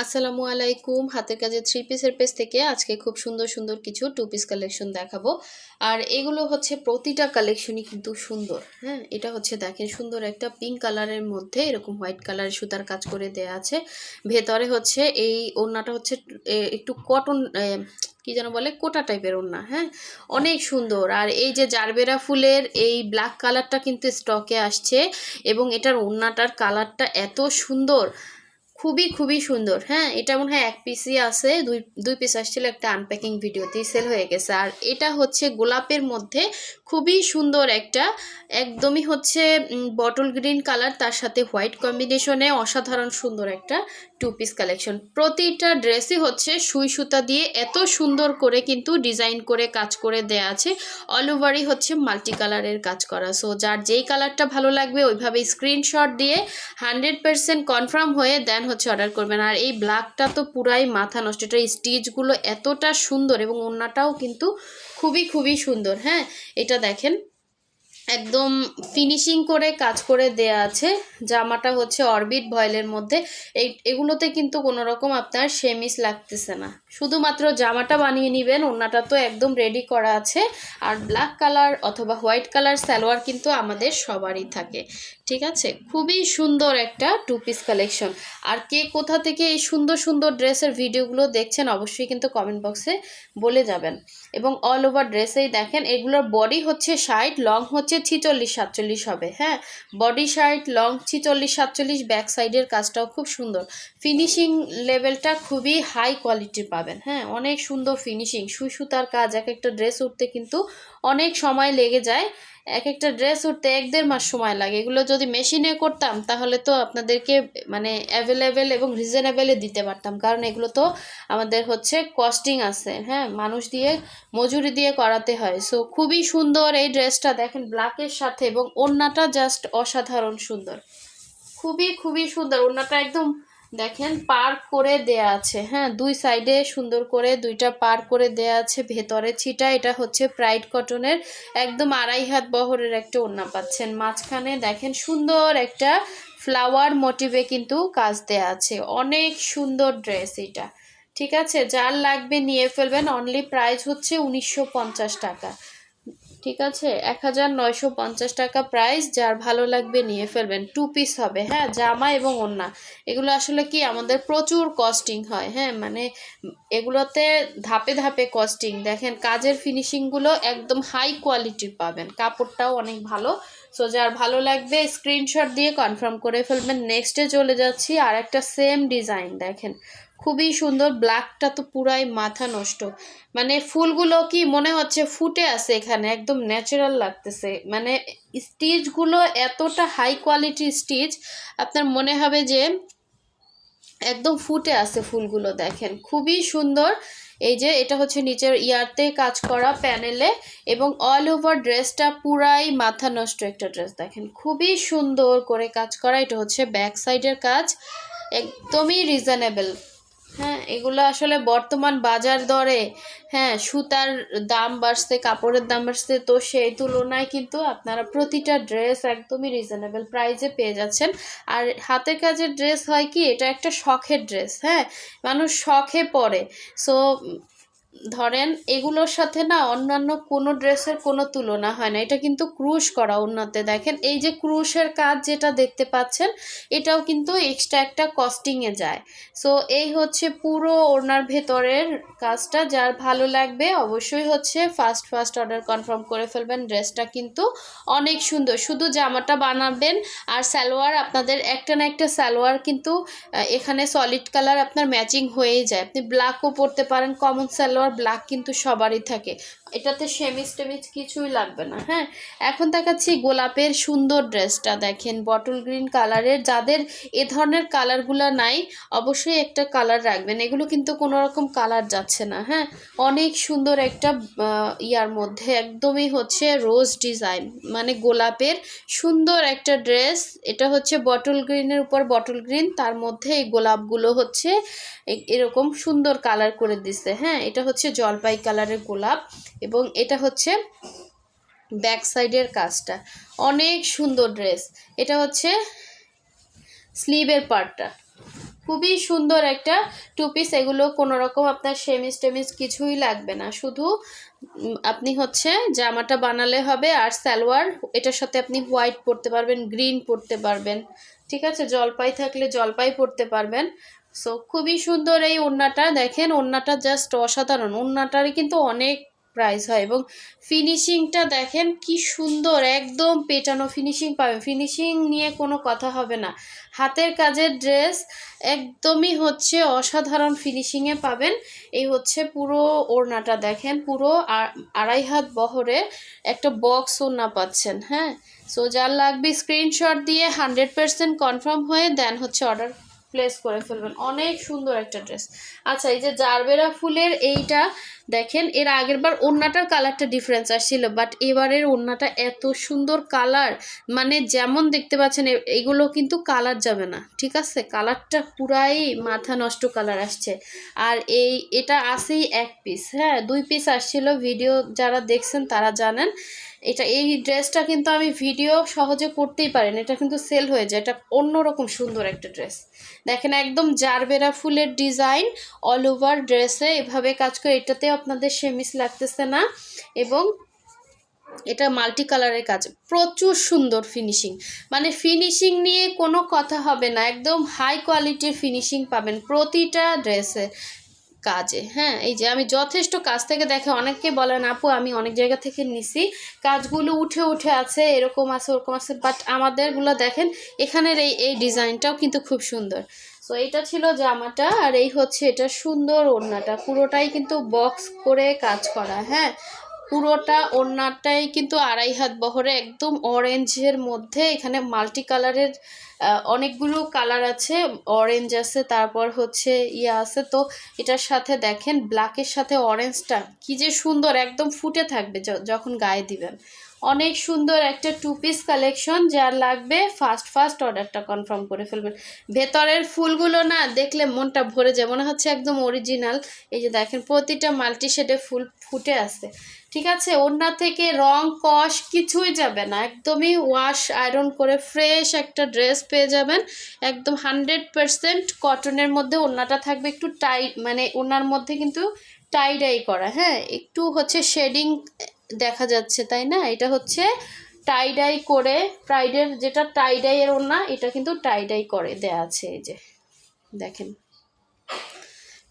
আসসালামু আলাইকুম। হাতের কাজে থ্রি পিসের পেজ থেকে আজকে খুব সুন্দর সুন্দর কিছু টু পিস কালেকশন দেখাবো। আর এগুলো হচ্ছে প্রতিটা কালেকশনই কিন্তু সুন্দর। হ্যাঁ, এটা হচ্ছে দেখেন সুন্দর একটা পিঙ্ক কালারের মধ্যে এরকম হোয়াইট কালারের সুতার কাজ করে দেয়া আছে। ভেতরে হচ্ছে এই ওড়নাটা হচ্ছে একটু কটন কি যেন বলে কোটা টাইপের ওড়না। হ্যাঁ, অনেক সুন্দর। আর এই যে জারবেরা ফুলের এই ব্ল্যাক কালারটা কিন্তু স্টকে আসছে এবং এটার ওড়নাটার কালারটা এত সুন্দর, খুবই খুবই সুন্দর। হ্যাঁ, এটা মনে হয় এক পিসই আছে, দুই দুই পিস আসছিল, একটা আনপ্যাকিং ভিডিওতেই সেল হয়ে গেছে। আর এটা হচ্ছে গোলাপের মধ্যে খুবই সুন্দর একটা, একদমই হচ্ছে বটল গ্রিন কালার, তার সাথে হোয়াইট কম্বিনেশনে অসাধারণ সুন্দর একটা টু পিস কালেকশন। প্রতিটা ড্রেসই হচ্ছে সুই সুতা দিয়ে এত সুন্দর করে কিন্তু ডিজাইন করে কাজ করে দেয়া আছে। অল ওভারই হচ্ছে মাল্টি কালারের কাজ করা। সো যার যেই কালারটা ভালো লাগবে ওইভাবে স্ক্রিনশট দিয়ে 100% কনফার্ম হয়ে দেন হচ্ছে অর্ডার করবেন। আর এই ব্ল্যাকটা তো পুরাই মাথা নষ্ট, এটা স্টিচগুলো এতটা সুন্দর এবং ওড়নাটাও কিন্তু খুবই খুবই সুন্দর। হ্যাঁ, এটা দেখেন একদম ফিনিশিং করে কাজ করে দেয়া আছে। জামাটা হচ্ছে অরবিট ভয়েলের মধ্যে। এগুলোতে কিন্তু কোনো রকম আপনার সেমিস লাগতেছে না, শুধুমাত্র জামাটা বানিয়ে নেবেন, ওড়নাটা তো একদম রেডি করা আছে। আর ব্ল্যাক কালার অথবা হোয়াইট কালার সালোয়ার কিন্তু আমাদের সবারই থাকে। ঠিক আছে, খুবই সুন্দর একটা টু পিস কালেকশন। আর কে কোথা থেকে এই সুন্দর সুন্দর ড্রেসের ভিডিওগুলো দেখছেন অবশ্যই কিন্তু কমেন্ট বক্সে বলে যাবেন। এবং অল ওভার ড্রেসেই দেখেন এগুলোর বডি হচ্ছে 60, লং হচ্ছে 46-47 হবে। হ্যাঁ, বডি 60, লং 46-47, ব্যাক সাইডের কাজটাও খুব সুন্দর। ফিনিশিং লেভেলটা খুবই হাই কোয়ালিটির পাবেন। হ্যাঁ, অনেক সুন্দর ফিনিশিং, সুই সুতার কাজ। এক একটা ড্রেস উঠতে কিন্তু অনেক সময় লেগে যায়, এক একটা ড্রেস উঠতে 1-1.5 মাস সময় লাগে। এগুলো যদি মেশিনে করতাম তাহলে তো আপনাদেরকে মানে অ্যাভেলেবেল এবং রিজনেবেলে দিতে পারতাম, কারণ এগুলো তো আমাদের হচ্ছে কস্টিং আছে। হ্যাঁ, মানুষ দিয়ে মজুরি দিয়ে করাতে হয়। সো খুবই সুন্দর এই ড্রেসটা দেখেন ব্ল্যাকের সাথে, এবং ওড়নাটা জাস্ট অসাধারণ সুন্দর, খুবই খুবই সুন্দর। ওড়নাটা একদম দেখেন পার করে দেয়া আছে। হ্যাঁ, দুই সাইডে সুন্দর করে দুইটা পার করে দেয়া আছে, ভেতরে ছিটা। এটা হচ্ছে প্রাইড কটনের একদম 2.5 হাত বহরের একটা ওড়না পাচ্ছেন। মাঝখানে দেখেন সুন্দর একটা ফ্লাওয়ার মোটিভে কিন্তু কাজ দেয়া আছে। অনেক সুন্দর ড্রেস এটা। ঠিক আছে, যার লাগবে নিয়ে ফেলবেন। অনলি প্রাইস হচ্ছে 1950 টাকা। ঠিক আছে, 1950 টাকা প্রাইস। যার ভালো লাগবে নিয়ে ফেলবেন। টু পিস হবে। হ্যাঁ, জামা এবং ওড়না এগুলো আসলে কি আমাদের প্রচুর কস্টিং হয়। হ্যাঁ, মানে এগুলোতে ধাপে ধাপে কস্টিং। দেখেন কাজের ফিনিশিংগুলো একদম হাই কোয়ালিটির পাবেন, কাপড়টাও অনেক ভালো। সো যার ভালো লাগবে স্ক্রিনশট দিয়ে কনফার্ম করে ফেলবেন। নেক্সটে চলে যাচ্ছি, আর একটা সেম ডিজাইন দেখেন খুবই সুন্দর। ব্ল্যাকটা তো পুরাই মাথা নষ্ট, মানে ফুলগুলো কি মনে হচ্ছে ফুটে আছে এখানে, একদম ন্যাচারাল লাগতেছে। মানে স্টিচগুলো এতটা হাই কোয়ালিটির স্টিচ, আপনার মনে হবে যে একদম ফুটে আছে ফুলগুলো। দেখেন খুবই সুন্দর। এই যে এটা হচ্ছে নিচের ইয়ারতে কাজ করা প্যানেলে, এবং অল ওভার ড্রেসটা পুরাই মাথা নষ্ট একটা ড্রেস। দেখেন খুবই সুন্দর করে কাজ করা। এটা হচ্ছে ব্যাক সাইডের কাজ, একদমই রিজনেবল। হ্যাঁ, এগুলো আসলে বর্তমান বাজার দরে, হ্যাঁ সুতার দাম বাড়ছে, কাপড়ের দাম বাড়ছে, তো সেই তুলনায় কিন্তু আপনারা প্রতিটা ড্রেস একদমই রিজনেবল প্রাইসে পেয়ে যাচ্ছেন। আর হাতের কাজের ড্রেস হয় কি, এটা একটা শখের ড্রেস। হ্যাঁ, মানুষ শখে পরে। সো ধরেন এগুলোর সাথে না অন্যান্য কোনো ড্রেসের কোনো তুলনা হয় না। এটা কিন্তু ক্রুশ করা ওড়নাতে। দেখেন এই যে ক্রুশের কাজ যেটা দেখতে পাচ্ছেন, এটাও কিন্তু এক্সট্রা একটা কস্টিংয়ে যায়। সো এই হচ্ছে পুরো ওড়নার ভেতরের কাজটা। যার ভালো লাগবে অবশ্যই হচ্ছে ফার্স্ট অর্ডার কনফার্ম করে ফেলবেন। ড্রেসটা কিন্তু অনেক সুন্দর, শুধু জামাটা বানাবেন। আর সালোয়ার আপনাদের একটা না একটা সালোয়ার কিন্তু এখানে সলিড কালার আপনার ম্যাচিং হয়েই যায়। আপনি ব্ল্যাকও পরতে পারেন, কমন সালোয়ার ব্ল্যাক কিন্তু সবারই থাকে, এটাতে সেমিজ টেমিজ কিছুই লাগবে না। হ্যাঁ, এখন দেখাচ্ছি গোলাপের সুন্দর ড্রেসটা। দেখেন বটল গ্রিন কালারের, যাদের এ ধরনের কালারগুলো নাই অবশ্যই একটা কালার রাখবেন, এগুলো কিন্তু কোনো রকম কালার যাচ্ছে না। হ্যাঁ, অনেক সুন্দর একটা ইয়ার মধ্যে একদমই হচ্ছে রোজ ডিজাইন, মানে গোলাপের সুন্দর একটা ড্রেস। এটা হচ্ছে বটল গ্রিনের উপর বটল গ্রিন, তার মধ্যে এই গোলাপগুলো হচ্ছে এরকম সুন্দর কালার করে দিছে। হ্যাঁ, এটা হচ্ছে জলপাই কালারের গোলাপ, এবং এটা হচ্ছে ব্যাক সাইডের কাজটা। অনেক সুন্দর ড্রেস। এটা হচ্ছে স্লিভের পার্টটা, খুবই সুন্দর একটা টু পিস। এগুলো কোনো রকম আপনার সেমিস টেমিস কিছুই লাগবে না, শুধু আপনি হচ্ছে জামাটা বানালে হবে। আর সালোয়ার এটার সাথে আপনি হোয়াইট পরতে পারবেন, গ্রিন পরতে পারবেন, ঠিক আছে, জলপাই থাকলে জলপাই পরতে পারবেন। সো খুবই সুন্দর এই ওড়নাটা, দেখেন ওড়নাটা জাস্ট অসাধারণ। ওড়নাটারই কিন্তু অনেক প্রাইস হয় এবং ফিনিশিংটা দেখেন কি সুন্দর, একদম পেটানো ফিনিশিং পাবেন। ফিনিশিং নিয়ে কোনো কথা হবে না। হাতের কাজের ড্রেস একদমই হচ্ছে অসাধারণ ফিনিশিংয়ে পাবেন। এই হচ্ছে পুরো ওড়নাটা দেখেন, পুরো 2.5 হাত বহরে একটা বক্স ওড়না পাচ্ছেন। হ্যাঁ, সো যার লাগবে স্ক্রিনশট দিয়ে 100% কনফার্ম হয়ে দেন হচ্ছে অর্ডার প্লেস করে ফেলবেন। অনেক সুন্দর একটা ড্রেস। আচ্ছা, এই যে জারবেরা ফুলের এইটা দেখেন, এর আগের বার ওড়নাটার কালারটা ডিফারেন্স আসছিল, বাট এবারের ওড়নাটা এত সুন্দর কালার, মানে যেমন দেখতে পাচ্ছেন এইগুলো কিন্তু কালার যাবে না, ঠিক আছে, কালারটা পুরাই মাথা নষ্ট কালার আসছে। আর এটা আসেই এক পিস, হ্যাঁ 2 পিস আসছিল, ভিডিও যারা দেখছেন তারা জানেন। এই ড্রেসটা কিন্তু আমি ভিডিও সহজে করতেই পারি না, এটা কিন্তু সেল হয়ে যায়। এটা অন্যরকম সুন্দর একটা ড্রেস। দেখেন একদম জারবেরা ফুলের ডিজাইন অল ওভার ড্রেসে এভাবে কাজ করে। এটাতে আপনাদের সেমিস লাগতেছে না এবং এটা মাল্টি কালারের কাজ, প্রচুর সুন্দর ফিনিশিং, মানে ফিনিশিং নিয়ে কোনো কথা হবে না, একদম হাই কোয়ালিটির ফিনিশিং পাবেন প্রতিটা ড্রেসে কাজে। হ্যাঁ, এই যে আমি যথেষ্ট কাজ থেকে দেখে অনেকে বলেন আপু আমি অনেক জায়গা থেকে নিছি, কাজগুলো উঠে উঠে আছে, এরকম আছে ওরকম আছে, বাট আমাদেরগুলো দেখেন এখানের এই ডিজাইনটাও কিন্তু খুব সুন্দর। সো এইটা ছিল জামাটা, আর এই হচ্ছে এটা সুন্দর ওড়নাটা, পুরোটাই কিন্তু বক্স করে কাজ করা। হ্যাঁ, পুরোটা ওড়নাটাই কিন্তু 2.5 হাত বহরে একদম অরেঞ্জের মধ্যে, এখানে মাল্টি কালারের অনেকগুলো কালার আছে, অরেঞ্জ আছে, তারপর হচ্ছে আছে। তো এটার সাথে দেখেন ব্ল্যাকের সাথে অরেঞ্জটা কি যে সুন্দর, একদম ফুটে থাকবে যখন গায়ে দিবেন। অনেক সুন্দর একটা 2 পিস কালেকশন, যার লাগবে ফার্স্ট অর্ডারটা কনফার্ম করে ফেলবেন। ভেতরের ফুলগুলো না দেখলে মনটা ভরে যায়, মনে হচ্ছে একদম অরিজিনাল। এই যে দেখেন প্রতিটা মাল্টি শেডে ফুল ফুটে আছে, ঠিক আছে। ওড়না থেকে রং কষ কিছুই যাবে না, একদমই ওয়াশ আয়রন করে ফ্রেশ একটা ড্রেস পেয়ে যাবেন। একদম 100% কটনের মধ্যে ওড়নাটা থাকবে একটু টাইট, মানে ওড়নার মধ্যে কিন্তু টাই করা। হ্যাঁ, একটু হচ্ছে শেডিং দেখা যাচ্ছে, তাই না, এটা হচ্ছে টাই করে, প্রাইডের যেটা টাইডাইয়ের ওড়না, এটা কিন্তু টাই করে দেয়া আছে, এই যে দেখেন,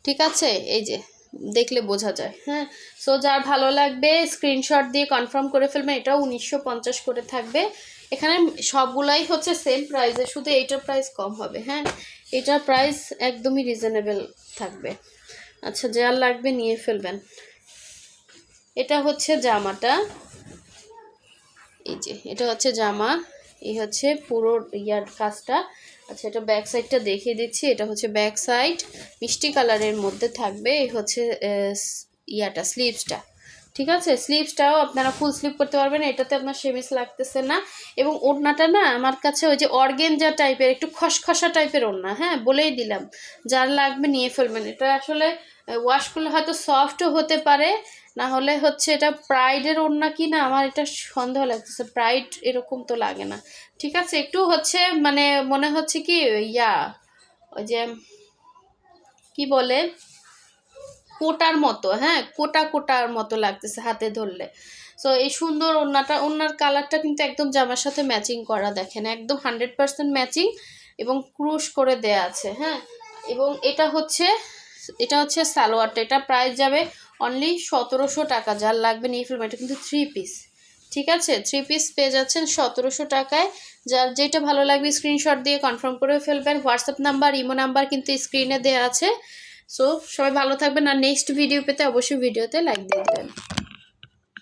ঠিক আছে, এই যে দেখলে বোঝা যায়। হ্যাঁ, সো যার ভালো লাগবে স্ক্রিনশট দিয়ে কনফার্ম করে ফেলবেন। এটাও 1950 করে থাকবে। এখানে সবগুলাই হচ্ছে সেম প্রাইসে, শুধু এইটার প্রাইস কম হবে। হ্যাঁ, এটার প্রাইস একদমই রিজনেবল থাকবে। আচ্ছা, যার লাগবে নিয়ে ফেলবেন। এটা হচ্ছে জামাটা, এই যে এটা হচ্ছে জামা, এই হচ্ছে পুরো কাজটা। আচ্ছা, এটা ব্যাক সাইডটা দেখিয়ে দিচ্ছি। এটা হচ্ছে ব্যাক সাইড, মিষ্টি কালারের মধ্যে থাকবে। এই হচ্ছে স্লিভসটা, ঠিক আছে। স্লিভসটাও আপনারা ফুল স্লিভ করতে পারবেন, এটাতে আপনার সেমিস লাগতেছে না। এবং ওড়নাটা না আমার কাছে ওই যে অর্গেনজা টাইপের, একটু খসখসা টাইপের ওড়না। হ্যাঁ, বলেই দিলাম, যার লাগবে নিয়ে ফেলবেন। এটা আসলে ওয়াশ করলে হয়তো সফটও হতে পারে, না হলে হচ্ছে এটা প্রাইডের ওড়না কি না, আমার এটা সন্দেহ লাগতেছে, প্রাইড এরকম তো লাগে না, ঠিক আছে। একটু হচ্ছে মানে মনে হচ্ছে কি ওই যে কি বলে কোটার মতো, হ্যাঁ কোটার মতো লাগতেছে হাতে ধরলে। সো এই সুন্দর ওড়নার কালারটা কিন্তু একদম জামার সাথে ম্যাচিং করা, দেখেন একদম 100% ম্যাচিং এবং ক্রুশ করে দেয়া আছে। হ্যাঁ, এবং এটা হচ্ছে সালোয়ারটা, এটা প্রাইস যাবে অনলি 1700 টাকা। যার লাগবে নিয়ে ফেলবেন, এটা কিন্তু 3 পিস, ঠিক আছে, 3 পিস পেয়ে যাচ্ছেন 1700 টাকায়। যার যেটা ভালো লাগবে স্ক্রিনশট দিয়ে কনফার্ম করে ফেলবেন। হোয়াটসঅ্যাপ নাম্বার, ইমো নাম্বার কিন্তু স্ক্রিনে দেওয়া আছে। সো সবাই ভালো থাকবেন, আর নেক্সট ভিডিও পেতে অবশ্যই ভিডিওতে লাইক দিয়ে দেবেন।